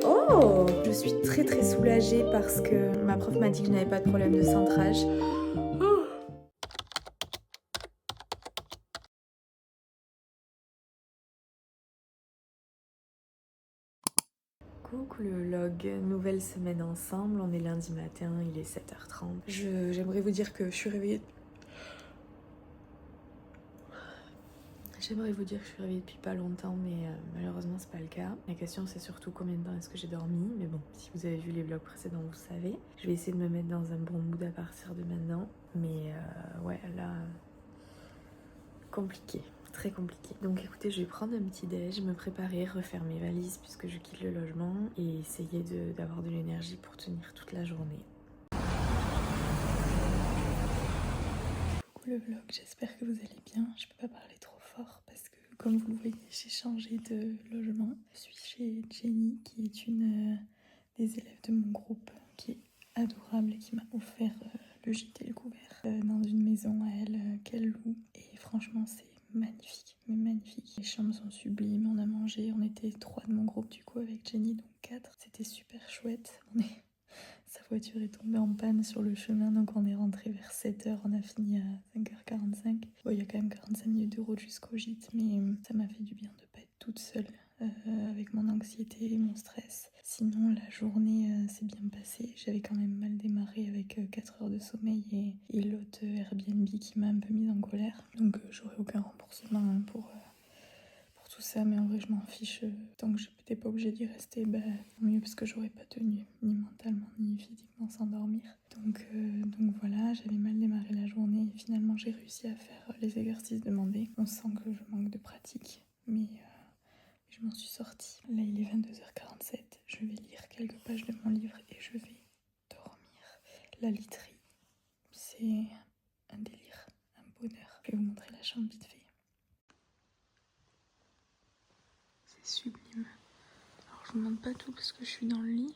Oh! Je suis très très soulagée parce que ma prof m'a dit que je n'avais pas de problème de centrage. Coucou le log, nouvelle semaine ensemble, on est lundi matin, il est 7h30. J'aimerais vous dire que je suis réveillée. J'aimerais vous dire que je suis réveillée depuis pas longtemps, mais malheureusement c'est pas le cas. La question c'est surtout combien de temps est-ce que j'ai dormi, mais bon, si vous avez vu les vlogs précédents, vous savez. Je vais essayer de me mettre dans un bon mood à partir de maintenant, mais ouais, là, compliqué. Très compliqué. Donc écoutez, je vais prendre un petit déj, me préparer, refaire mes valises puisque je quitte le logement et essayer d'avoir de l'énergie pour tenir toute la journée. Coucou le vlog, j'espère que vous allez bien. Je peux pas parler trop fort parce que comme vous le voyez, j'ai changé de logement. Je suis chez Jenny qui est une des élèves de mon groupe qui est adorable et qui m'a offert le gîte et le couvert dans une maison à elle qu'elle loue. Et franchement, c'est magnifique, mais magnifique. Les chambres sont sublimes, on a mangé, on était 3 de mon groupe du coup avec Jenny, donc 4. C'était super chouette. Sa voiture est tombée en panne sur le chemin, donc on est rentré vers 7h, on a fini à 5h45. Bon, il y a quand même 45 minutes de route jusqu'au gîte, mais ça m'a fait du bien de pas être toute seule avec mon anxiété et mon stress. Sinon, la journée s'est bien passée. J'avais quand même mal démarré avec 4 heures de sommeil et l'hôte Airbnb qui m'a un peu mise en colère. Donc j'aurai aucun remboursement pour tout ça, mais en vrai je m'en fiche. Tant que j'étais pas obligée d'y rester, bah tant mieux parce que j'aurais pas tenu ni mentalement ni physiquement sans dormir. Donc voilà, j'avais mal démarré la journée et finalement j'ai réussi à faire les exercices demandés. On sent que je manque de pratique, mais je m'en suis sortie. Là il est 22h47, je vais lire quelques pages de mon livre et je vais dormir. La literie, c'est un délire, un bonheur. Je vais vous montrer la chambre vite fait. Sublime. Alors je vous montre pas tout parce que je suis dans le lit.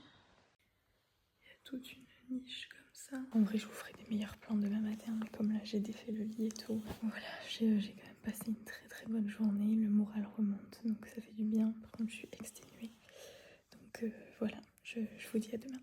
Il y a toute une niche comme ça. En vrai je vous ferai des meilleurs plans demain matin, mais comme là j'ai défait le lit et tout. Voilà, j'ai quand même passé une très très bonne journée, le moral remonte, donc ça fait du bien. Par contre je suis exténuée. Donc voilà, je vous dis à demain.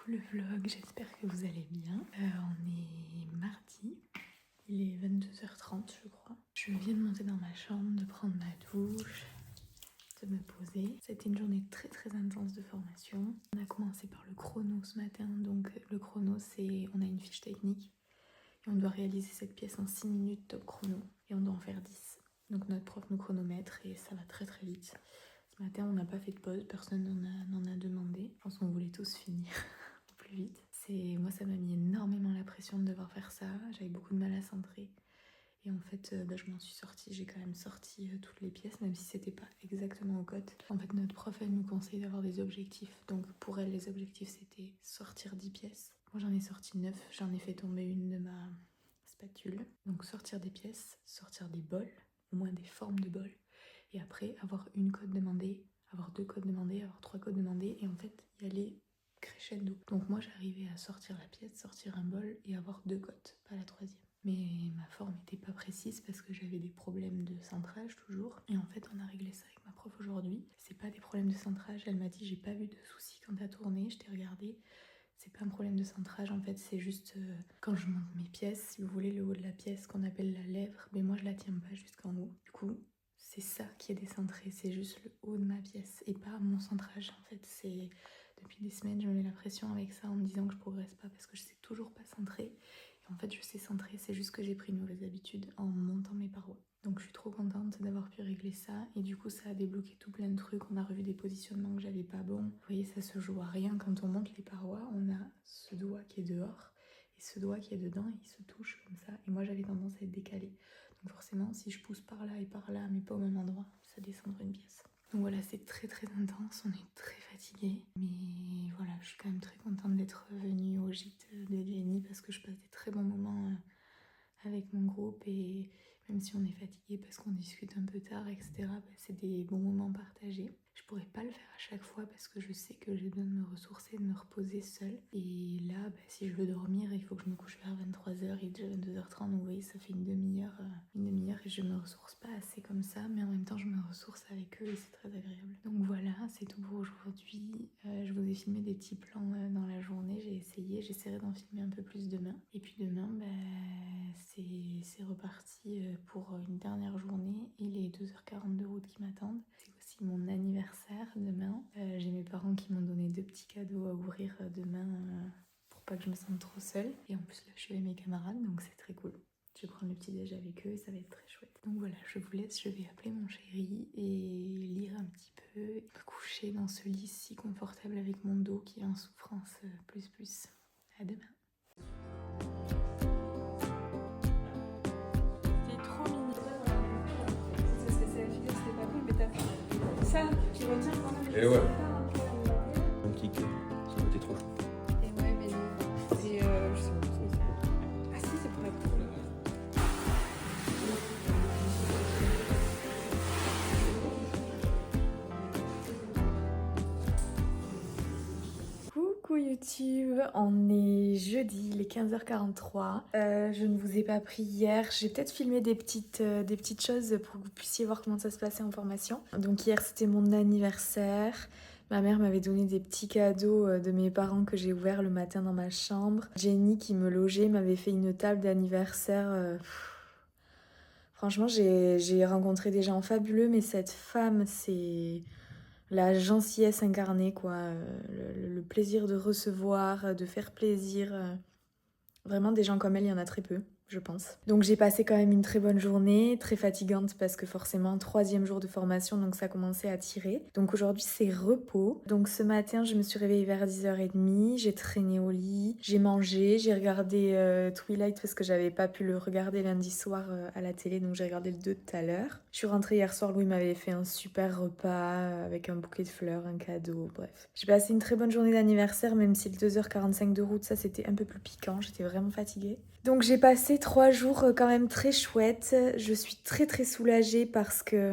Le vlog, j'espère que vous allez bien. On est mardi, il est 22h30 je crois. Je viens de monter dans ma chambre, de prendre ma douche, de me poser. C'était une journée très très intense de formation. On a commencé par le chrono ce matin, donc le chrono c'est, on a une fiche technique et on doit réaliser cette pièce en 6 minutes top chrono et on doit en faire 10. Donc notre prof nous chronomètre et ça va très très vite. Ce matin on n'a pas fait de pause, personne n'en a demandé. Je pense qu'on voulait tous finir plus vite. Moi ça m'a mis énormément la pression de devoir faire ça, j'avais beaucoup de mal à centrer et en fait je m'en suis sortie, j'ai quand même sorti toutes les pièces même si c'était pas exactement au code. En fait notre prof elle nous conseille d'avoir des objectifs, donc pour elle les objectifs c'était sortir 10 pièces. Moi j'en ai sorti 9, j'en ai fait tomber une de ma spatule. Donc sortir des pièces, sortir des bols, au moins des formes de bols, et après avoir une code demandée, avoir 2 codes demandés, avoir 3 codes demandés et en fait y aller crescendo. Donc moi j'arrivais à sortir la pièce, sortir un bol et avoir 2 cotes, pas la 3e. Mais ma forme n'était pas précise parce que j'avais des problèmes de centrage toujours. Et en fait on a réglé ça avec ma prof aujourd'hui. C'est pas des problèmes de centrage, elle m'a dit j'ai pas vu de soucis quand t'as tourné, je t'ai regardé. C'est pas un problème de centrage en fait, c'est juste quand je monte mes pièces, si vous voulez le haut de la pièce qu'on appelle la lèvre, mais moi je la tiens pas jusqu'en haut. Du coup c'est ça qui est décentré, c'est juste le haut de ma pièce et pas mon centrage en fait. C'est depuis des semaines je me mets la pression avec ça en me disant que je progresse pas parce que je sais toujours pas centrer. Et en fait je sais centrer, c'est juste que j'ai pris une mauvaise habitude en montant mes parois. Donc je suis trop contente d'avoir pu régler ça. Et du coup, ça a débloqué tout plein de trucs. On a revu des positionnements que j'avais pas bons. Vous voyez, ça se joue à rien. Quand on monte les parois, on a ce doigt qui est dehors et ce doigt qui est dedans. Et il se touche comme ça. Et moi, j'avais tendance à être décalée. Donc forcément, si je pousse par là et par là, mais pas au même endroit, ça descendra une pièce. Donc voilà, c'est très très intense, on est très fatigué. Mais voilà, je suis quand même très contente d'être venue au gîte de Jenny parce que je passe des très bons moments avec mon groupe. Et même si on est fatigué parce qu'on discute un peu tard, etc., bah, c'est des bons moments partagés. Je pourrais pas le faire à chaque fois parce que je sais que j'ai besoin de me ressourcer, de me reposer seule. Et là, bah, si je veux dormir, il faut que je me couche vers 23h, il est déjà 22h30, donc vous voyez, ça fait une demi-heure et je me ressource pas assez comme ça, mais en même temps, je me ressource avec eux et c'est très agréable. Donc voilà, c'est tout pour aujourd'hui. Je vous ai filmé des petits plans dans la journée, j'essaierai d'en filmer un peu plus demain. Et puis demain, bah, c'est reparti pour une dernière journée et les 2h40 de route qui m'attendent. C'est aussi mon anniversaire demain. J'ai mes parents qui m'ont donné 2 petits cadeaux à ouvrir demain pour pas que je me sente trop seule. Et en plus là je suis avec mes camarades donc c'est très cool. Je vais prendre le petit déj avec eux et ça va être très chouette. Donc voilà, je vous laisse, je vais appeler mon chéri et lire un petit peu et me coucher dans ce lit si confortable avec mon dos qui est en souffrance plus. À demain. Ça, tu retiens quand même. Et ouais. Un petit kick, ça aurait été trop chaud. Et ouais, mais non. Et je sais pas ce que c'est. Ah si, c'est pour la coupe. Coucou YouTube, on est jeudi, il est 15h43. Je ne vous ai pas pris hier, j'ai peut-être filmé des petites choses pour que vous puissiez voir comment ça se passait en formation. Donc hier c'était mon anniversaire. Ma mère m'avait donné des petits cadeaux de mes parents que j'ai ouverts le matin dans ma chambre. Jenny qui me logeait m'avait fait une table d'anniversaire. Franchement j'ai rencontré des gens fabuleux, mais cette femme c'est la gentillesse incarnée, quoi. Le plaisir de recevoir, de faire plaisir. Vraiment, des gens comme elle, il y en a très peu, je pense. Donc j'ai passé quand même une très bonne journée, très fatigante parce que forcément, 3e jour de formation, donc ça commençait à tirer. Donc aujourd'hui, c'est repos. Donc ce matin, je me suis réveillée vers 10h30, j'ai traîné au lit, j'ai mangé, j'ai regardé Twilight parce que j'avais pas pu le regarder lundi soir à la télé, donc j'ai regardé le 2 tout à l'heure. Je suis rentrée hier soir, Louis m'avait fait un super repas avec un bouquet de fleurs, un cadeau, bref. J'ai passé une très bonne journée d'anniversaire, même si le 2h45 de route, ça c'était un peu plus piquant, j'étais vraiment fatiguée. Donc j'ai passé 3 jours quand même très chouettes. Je suis très soulagée parce que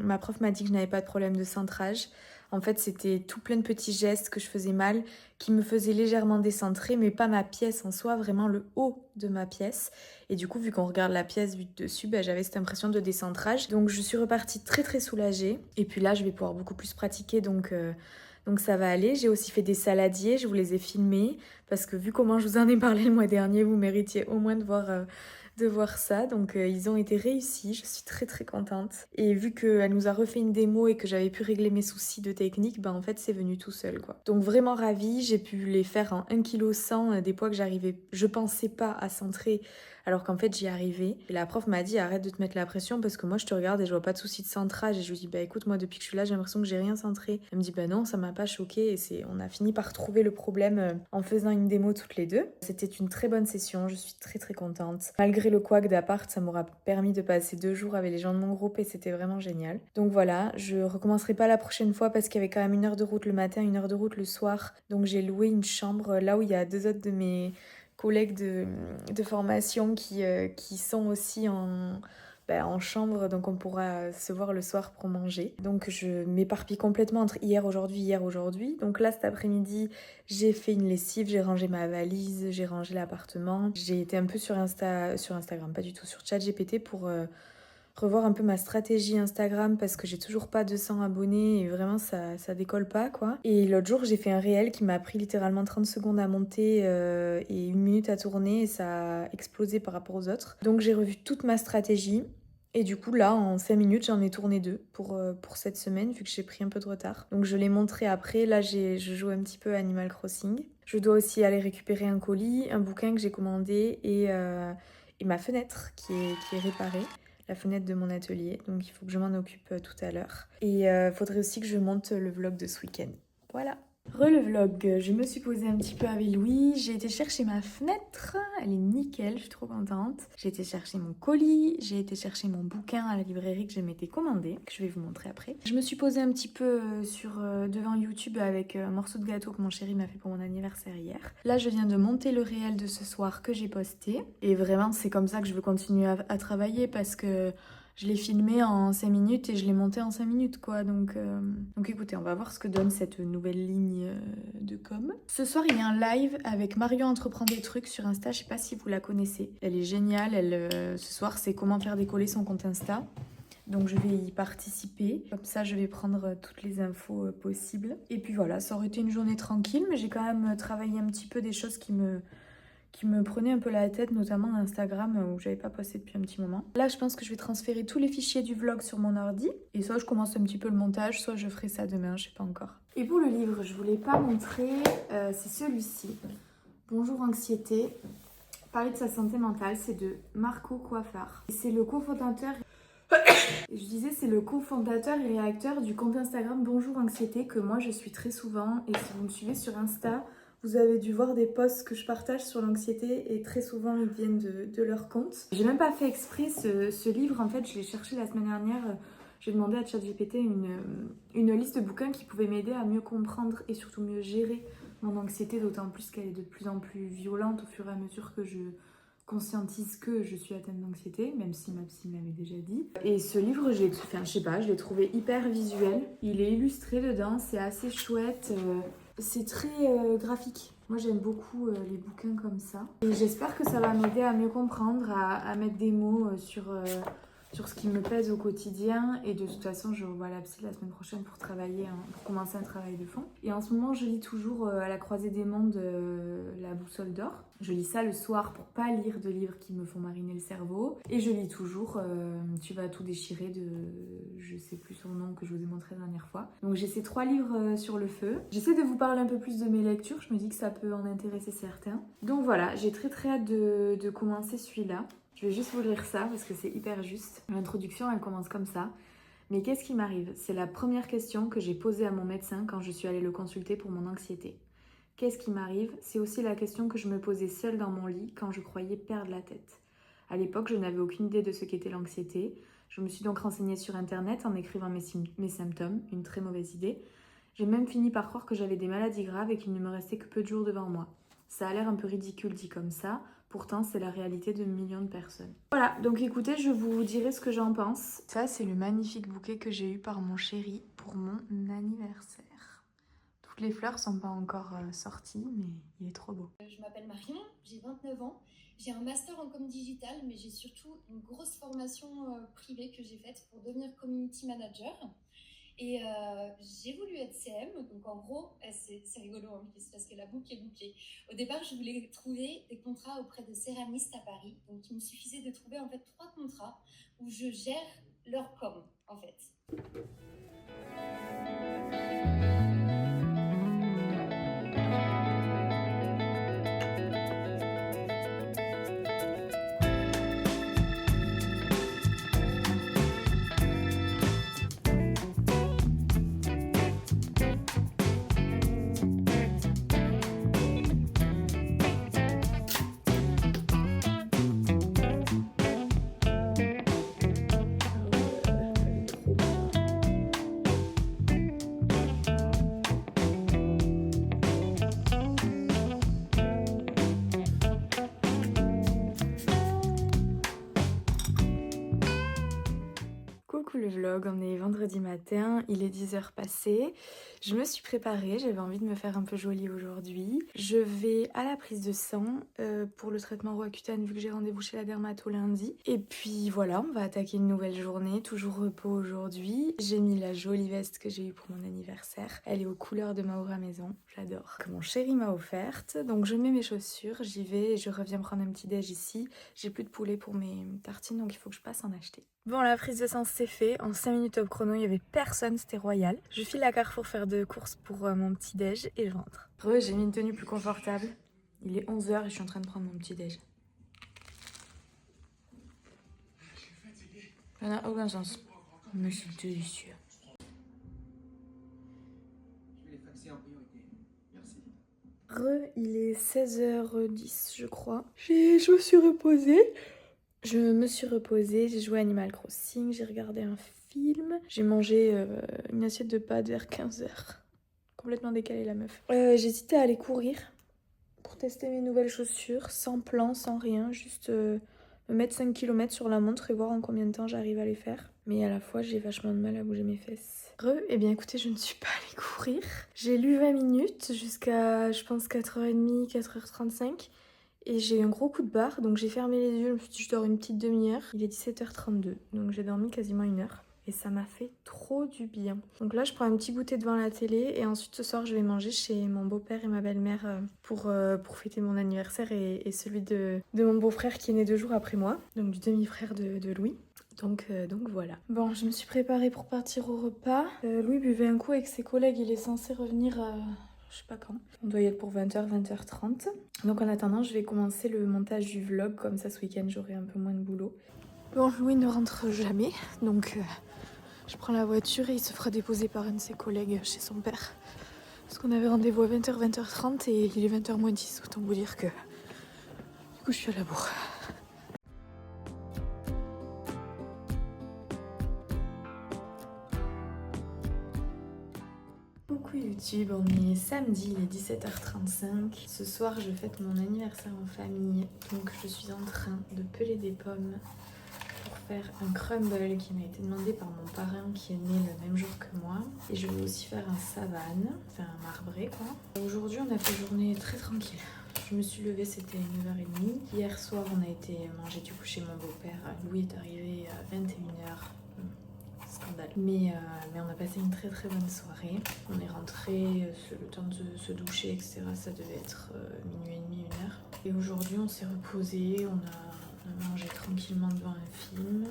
ma prof m'a dit que je n'avais pas de problème de centrage. En fait, c'était tout plein de petits gestes que je faisais mal, qui me faisaient légèrement décentrer, mais pas ma pièce en soi, vraiment le haut de ma pièce. Et du coup, vu qu'on regarde la pièce vue de dessus, j'avais cette impression de décentrage. Donc je suis repartie très soulagée. Et puis là, je vais pouvoir beaucoup plus pratiquer, donc ça va aller. J'ai aussi fait des saladiers, je vous les ai filmés, parce que vu comment je vous en ai parlé le mois dernier, vous méritiez au moins de voir ça. Donc ils ont été réussis, je suis très contente. Et vu qu'elle nous a refait une démo et que j'avais pu régler mes soucis de technique, en fait c'est venu tout seul, quoi. Donc vraiment ravie, j'ai pu les faire en 1,1 kg, des poids que je pensais pas à centrer, alors qu'en fait j'y arrivais. Et la prof m'a dit arrête de te mettre la pression parce que moi je te regarde et je vois pas de soucis de centrage. Et je lui dis écoute, moi depuis que je suis là j'ai l'impression que j'ai rien centré. Elle me dit non, ça m'a pas choquée. Et on a fini par trouver le problème en faisant une démo toutes les deux. C'était une très bonne session, je suis très contente. Malgré le couac d'appart, ça m'aura permis de passer 2 jours avec les gens de mon groupe et c'était vraiment génial. Donc voilà, je recommencerai pas la prochaine fois parce qu'il y avait quand même 1 heure de route le matin, 1 heure de route le soir. Donc j'ai loué une chambre là où il y a 2 autres de mes collègues de formation qui sont aussi en chambre, donc on pourra se voir le soir pour manger. Donc je m'éparpille complètement entre hier, aujourd'hui. Donc là, cet après-midi, j'ai fait une lessive, j'ai rangé ma valise, j'ai rangé l'appartement. J'ai été un peu sur Instagram, pas du tout, sur ChatGPT pour revoir un peu ma stratégie Instagram parce que j'ai toujours pas 200 abonnés et vraiment ça décolle pas, quoi. Et l'autre jour j'ai fait un réel qui m'a pris littéralement 30 secondes à monter et 1 minute à tourner et ça a explosé par rapport aux autres. Donc j'ai revu toute ma stratégie et du coup là en 5 minutes j'en ai tourné 2 pour cette semaine vu que j'ai pris un peu de retard. Donc je l'ai montré après, là je joue un petit peu à Animal Crossing. Je dois aussi aller récupérer un colis, un bouquin que j'ai commandé et ma fenêtre qui est réparée. la fenêtre de mon atelier. Donc il faut que je m'en occupe tout à l'heure. Et faudrait aussi que je monte le vlog de ce week-end. Voilà. Le vlog, je me suis posée un petit peu avec Louis, j'ai été chercher ma fenêtre, elle est nickel, je suis trop contente. J'ai été chercher mon colis, j'ai été chercher mon bouquin à la librairie que je m'étais commandé, que je vais vous montrer après. Je me suis posée un petit peu devant YouTube avec un morceau de gâteau que mon chéri m'a fait pour mon anniversaire hier. Là je viens de monter le réel de ce soir que j'ai posté, et vraiment c'est comme ça que je veux continuer à travailler parce que je l'ai filmé en 5 minutes et je l'ai monté en 5 minutes quoi. Donc écoutez, on va voir ce que donne cette nouvelle ligne de com. Ce soir, il y a un live avec Marion Entreprend des trucs sur Insta. Je sais pas si vous la connaissez. Elle est géniale. Ce soir, c'est comment faire décoller son compte Insta. Donc je vais y participer. Comme ça, je vais prendre toutes les infos possibles. Et puis voilà, ça aurait été une journée tranquille, mais j'ai quand même travaillé un petit peu des choses qui me prenait un peu la tête, notamment Instagram où j'avais pas posté depuis un petit moment. Là, je pense que je vais transférer tous les fichiers du vlog sur mon ordi. Et soit je commence un petit peu le montage, soit je ferai ça demain, je sais pas encore. Et pour le livre, je vous l'ai pas montré, c'est celui-ci. Bonjour Anxiété. Parler de sa santé mentale, c'est de Marco Coiffard. C'est le cofondateur... Je disais, c'est le cofondateur et rédacteur du compte Instagram Bonjour Anxiété que moi je suis très souvent. Et si vous me suivez sur Insta, vous avez dû voir des posts que je partage sur l'anxiété et très souvent ils viennent de leur compte. J'ai même pas fait exprès ce livre, en fait je l'ai cherché la semaine dernière. J'ai demandé à ChatGPT une liste de bouquins qui pouvaient m'aider à mieux comprendre et surtout mieux gérer mon anxiété, d'autant plus qu'elle est de plus en plus violente au fur et à mesure que je conscientise que je suis atteinte d'anxiété, même si ma psy m'avait déjà dit. Et ce livre, je l'ai trouvé hyper visuel. Il est illustré dedans, c'est assez chouette. C'est très graphique. Moi, j'aime beaucoup les bouquins comme ça. Et j'espère que ça va m'aider à mieux comprendre, à mettre des mots sur ce qui me pèse au quotidien. Et de toute façon, je revois la psy la semaine prochaine pour commencer un travail de fond. Et en ce moment, je lis toujours à la croisée des mondes La boussole d'or. Je lis ça le soir pour pas lire de livres qui me font mariner le cerveau. Et je lis toujours Tu vas tout déchirer de... je sais plus son nom que je vous ai montré la dernière fois. Donc j'ai ces 3 livres sur le feu. J'essaie de vous parler un peu plus de mes lectures. Je me dis que ça peut en intéresser certains. Donc voilà, j'ai très hâte de commencer celui-là. Je vais juste vous lire ça parce que c'est hyper juste. L'introduction, elle commence comme ça. Mais qu'est-ce qui m'arrive? C'est la première question que j'ai posée à mon médecin quand je suis allée le consulter pour mon anxiété. Qu'est-ce qui m'arrive? C'est aussi la question que je me posais seule dans mon lit quand je croyais perdre la tête. À l'époque, je n'avais aucune idée de ce qu'était l'anxiété. Je me suis donc renseignée sur internet en écrivant mes symptômes, une très mauvaise idée. J'ai même fini par croire que j'avais des maladies graves et qu'il ne me restait que peu de jours devant moi. Ça a l'air un peu ridicule dit comme ça, pourtant c'est la réalité de millions de personnes. Voilà, donc écoutez, je vous dirai ce que j'en pense. Ça, c'est le magnifique bouquet que j'ai eu par mon chéri pour mon anniversaire. Toutes les fleurs sont pas encore sorties, mais il est trop beau. Je m'appelle Marion, j'ai 29 ans. J'ai un master en com digital, mais j'ai surtout une grosse formation privée que j'ai faite pour devenir community manager. Et j'ai voulu être CM, donc en gros, c'est rigolo en plus parce que la boucle est bouclée. Au départ, je voulais trouver des contrats auprès de céramistes à Paris. Donc il me suffisait de trouver en fait 3 contrats où je gère leur com en fait. Coucou le vlog, on est vendredi matin, il est 10h passé. Je me suis préparée, j'avais envie de me faire un peu jolie aujourd'hui. Je vais à la prise de sang pour le traitement Roaccutane vu que j'ai rendez-vous chez la dermato lundi. Et puis voilà, on va attaquer une nouvelle journée, toujours repos aujourd'hui. J'ai mis la jolie veste que j'ai eue pour mon anniversaire. Elle est aux couleurs de Maura Maison, j'adore. Que mon chéri m'a offerte. Donc je mets mes chaussures, j'y vais et je reviens prendre un petit déj ici. J'ai plus de poulet pour mes tartines donc il faut que je passe en acheter. Bon, la prise de sang c'est fait. En 5 minutes top chrono, il y avait personne, c'était royal. Je file à Carrefour faire de courses pour mon petit déj et je rentre. J'ai mis une tenue plus confortable. Il est 11h et je suis en train de prendre mon petit déj. Je suis fatiguée. Ça n'a aucun sens. Mais c'est délicieux. Je vais les faxer en priorité. Merci. Il est 16h10 je crois. Je me suis reposée. J'ai joué à Animal Crossing, j'ai regardé un film. J'ai mangé une assiette de pâtes vers 15h. Complètement décalée la meuf. J'hésitais à aller courir pour tester mes nouvelles chaussures, sans plan, sans rien, juste me mettre 5 km sur la montre et voir en combien de temps j'arrive à les faire. Mais à la fois, j'ai vachement de mal à bouger mes fesses. Eh bien écoutez, je ne suis pas allée courir. J'ai lu 20 minutes jusqu'à, je pense, 4h30, 4h35. Et j'ai eu un gros coup de barre, donc j'ai fermé les yeux, je me suis dit je dors une petite demi-heure. Il est 17h32, donc j'ai dormi quasiment 1 heure. Et ça m'a fait trop du bien. Donc là je prends un petit goûter devant la télé et ensuite ce soir je vais manger chez mon beau-père et ma belle-mère pour fêter mon anniversaire et celui de mon beau-frère qui est né 2 jours après moi. Donc du demi-frère de Louis. Donc voilà. Bon, je me suis préparée pour partir au repas. Louis buvait un coup avec ses collègues, il est censé revenir... je sais pas quand. On doit y être pour 20h, 20h30. Donc en attendant, je vais commencer le montage du vlog. Comme ça, ce week-end, j'aurai un peu moins de boulot. Bon, Louis ne rentre jamais. Donc je prends la voiture et il se fera déposer par un de ses collègues chez son père. Parce qu'on avait rendez-vous à 20h, 20h30 et il est 20h moins 10. Autant vous dire que du coup, je suis à la bourre. Coucou YouTube, on est samedi, il est 17h35. Ce soir, je fête mon anniversaire en famille. Donc je suis en train de peler des pommes pour faire un crumble qui m'a été demandé par mon parrain qui est né le même jour que moi. Et je vais aussi faire un savane, enfin un marbré quoi. Aujourd'hui, on a fait une journée très tranquille. Je me suis levée, c'était 9h30. Hier soir, on a été manger du coup chez mon beau-père. Louis est arrivé à 21h. Scandale. Mais on a passé une très très bonne soirée. On est rentré, le temps de se doucher, etc. Ça devait être minuit et demi, 1h. Et aujourd'hui, on s'est reposé, on a mangé tranquillement devant un film.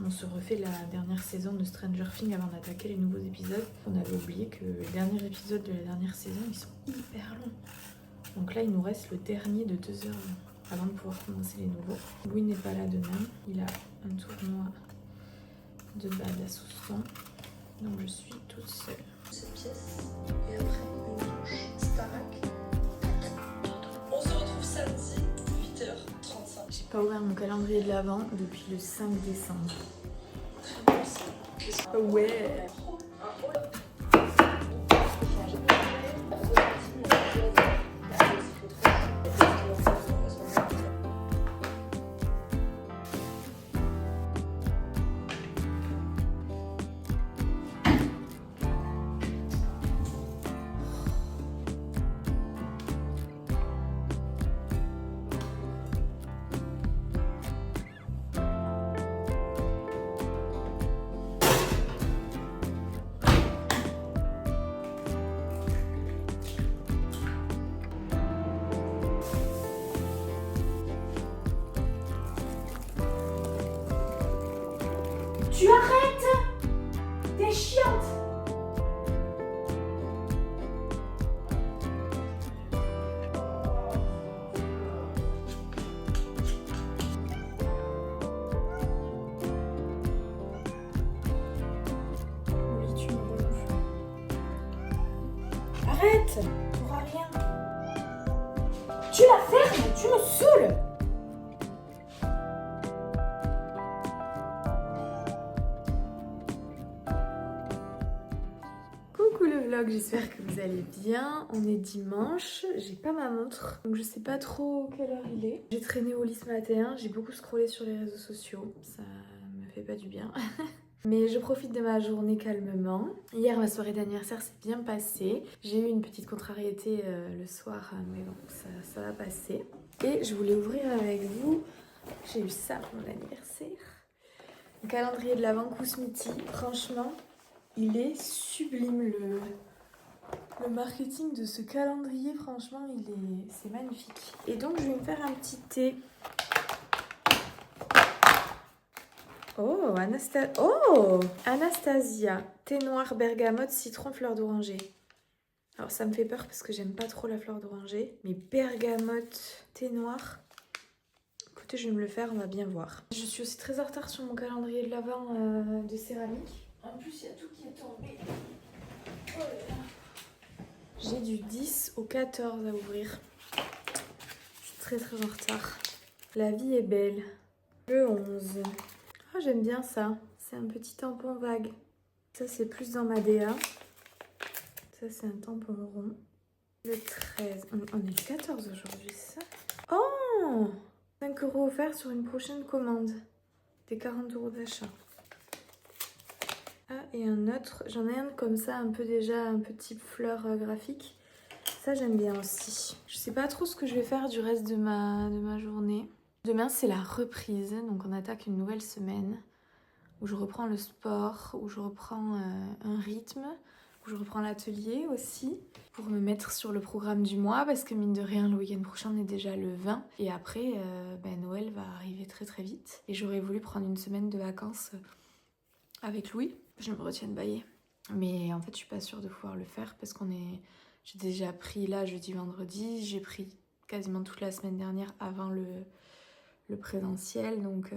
On se refait la dernière saison de Stranger Things avant d'attaquer les nouveaux épisodes. On avait oublié que les derniers épisodes de la dernière saison, ils sont hyper longs. Donc là, il nous reste le dernier de 2 heures avant de pouvoir commencer les nouveaux. Louis n'est pas là demain, il a un tournoi de bad à Sousson, donc je suis toute seule. Cette pièce, et après une douche, Starac. On se retrouve samedi, 8h35. J'ai pas ouvert mon calendrier de l'Avent depuis le 5 décembre. Très bien aussi. Ouais. Tu arrêtes! T'es chiante! Oui, tu me gonfles. Arrête! T'auras rien. Tu la fermes! Tu me saoules! Coucou le vlog, j'espère que vous allez bien. On est dimanche, j'ai pas ma montre, donc je sais pas trop quelle heure il est. J'ai traîné au lit ce matin, j'ai beaucoup scrollé sur les réseaux sociaux, ça me fait pas du bien. Mais je profite de ma journée calmement. Hier, ma soirée d'anniversaire s'est bien passée. J'ai eu une petite contrariété le soir, mais bon, ça va passer. Et je voulais ouvrir avec vous, j'ai eu ça pour mon anniversaire. Un calendrier de l'Avent Kousmiti, franchement, il est sublime. Le marketing de ce calendrier, franchement, c'est magnifique. Et donc, je vais me faire un petit thé. Oh, Anastasia, thé noir, bergamote, citron, fleur d'oranger. Alors ça me fait peur parce que j'aime pas trop la fleur d'oranger. Mais bergamote, thé noir, écoutez, je vais me le faire, on va bien voir. Je suis aussi très en retard sur mon calendrier de l'Avent de céramique. En plus, il y a tout qui est tombé. Oh là là. J'ai du 10 au 14 à ouvrir. Je suis très très en retard. La vie est belle. Le 11. Oh, j'aime bien ça. C'est un petit tampon vague. Ça, c'est plus dans ma DA. Ça, c'est un tampon rond. Le 13. On est le 14 aujourd'hui, c'est ça? Oh! 5 € offerts sur une prochaine commande. Des 40 € d'achat. Ah, et un autre. J'en ai un comme ça, un peu déjà, un peu type fleur graphique. Ça, j'aime bien aussi. Je sais pas trop ce que je vais faire du reste de ma journée. Demain, c'est la reprise. Donc, on attaque une nouvelle semaine où je reprends le sport, où je reprends un rythme, où je reprends l'atelier aussi pour me mettre sur le programme du mois parce que mine de rien, le week-end prochain, on est déjà le 20 et après, Noël va arriver très très vite et j'aurais voulu prendre une semaine de vacances avec Louis. Je me retiens de bailler. Mais en fait, je suis pas sûre de pouvoir le faire parce j'ai déjà pris là jeudi, vendredi, j'ai pris quasiment toute la semaine dernière avant le présentiel, donc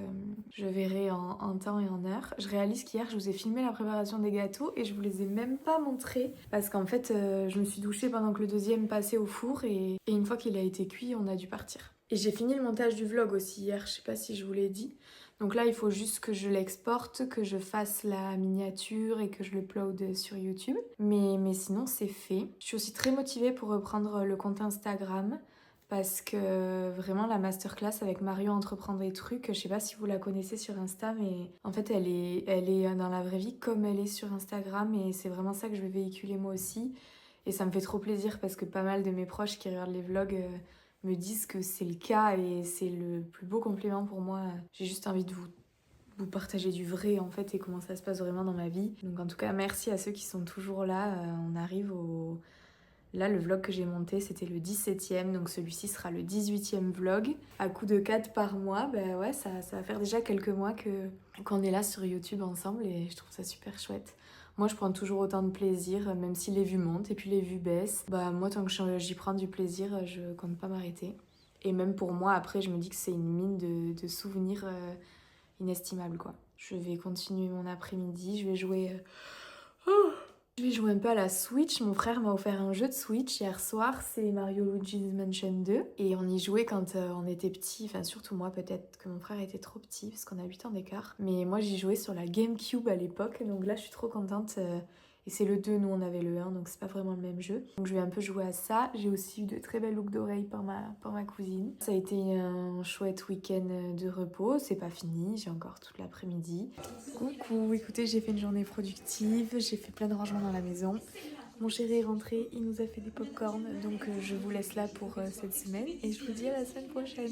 je verrai en temps et en heure. Je réalise qu'hier je vous ai filmé la préparation des gâteaux et je vous les ai même pas montrés parce qu'en fait je me suis douchée pendant que le deuxième passait au four et une fois qu'il a été cuit on a dû partir. Et j'ai fini le montage du vlog aussi hier, je sais pas si je vous l'ai dit. Donc là il faut juste que je l'exporte, que je fasse la miniature et que je l'upload sur YouTube. Mais sinon c'est fait. Je suis aussi très motivée pour reprendre le compte Instagram. Parce que vraiment la masterclass avec Mario Entreprendre des trucs, je sais pas si vous la connaissez sur Insta, mais en fait elle est dans la vraie vie comme elle est sur Instagram et c'est vraiment ça que je vais véhiculer moi aussi. Et ça me fait trop plaisir parce que pas mal de mes proches qui regardent les vlogs me disent que c'est le cas et c'est le plus beau compliment pour moi. J'ai juste envie de vous partager du vrai en fait et comment ça se passe vraiment dans ma vie. Donc en tout cas merci à ceux qui sont toujours là, on arrive au... Là, le vlog que j'ai monté, c'était le 17e, donc celui-ci sera le 18e vlog. À coup de 4 par mois, bah ouais, ça va faire déjà quelques mois qu'on est là sur YouTube ensemble et je trouve ça super chouette. Moi, je prends toujours autant de plaisir, même si les vues montent et puis les vues baissent. Bah moi, tant que j'y prends du plaisir, je compte pas m'arrêter. Et même pour moi, après, je me dis que c'est une mine de souvenirs inestimables, quoi. Je vais continuer mon après-midi, je vais jouer... Je vais jouer un peu à la Switch. Mon frère m'a offert un jeu de Switch hier soir, c'est Mario Luigi's Mansion 2. Et on y jouait quand on était petit, enfin surtout moi, peut-être que mon frère était trop petit parce qu'on a 8 ans d'écart. Mais moi j'y jouais sur la GameCube à l'époque, donc là je suis trop contente. Et c'est le 2, nous on avait le 1, donc c'est pas vraiment le même jeu. Donc je vais un peu jouer à ça. J'ai aussi eu de très belles boucles d'oreilles par ma cousine. Ça a été un chouette week-end de repos, c'est pas fini, j'ai encore toute l'après-midi. Coucou, écoutez, j'ai fait une journée productive, j'ai fait plein de rangements dans la maison. Mon chéri est rentré, il nous a fait des pop-corn, donc je vous laisse là pour cette semaine et je vous dis à la semaine prochaine.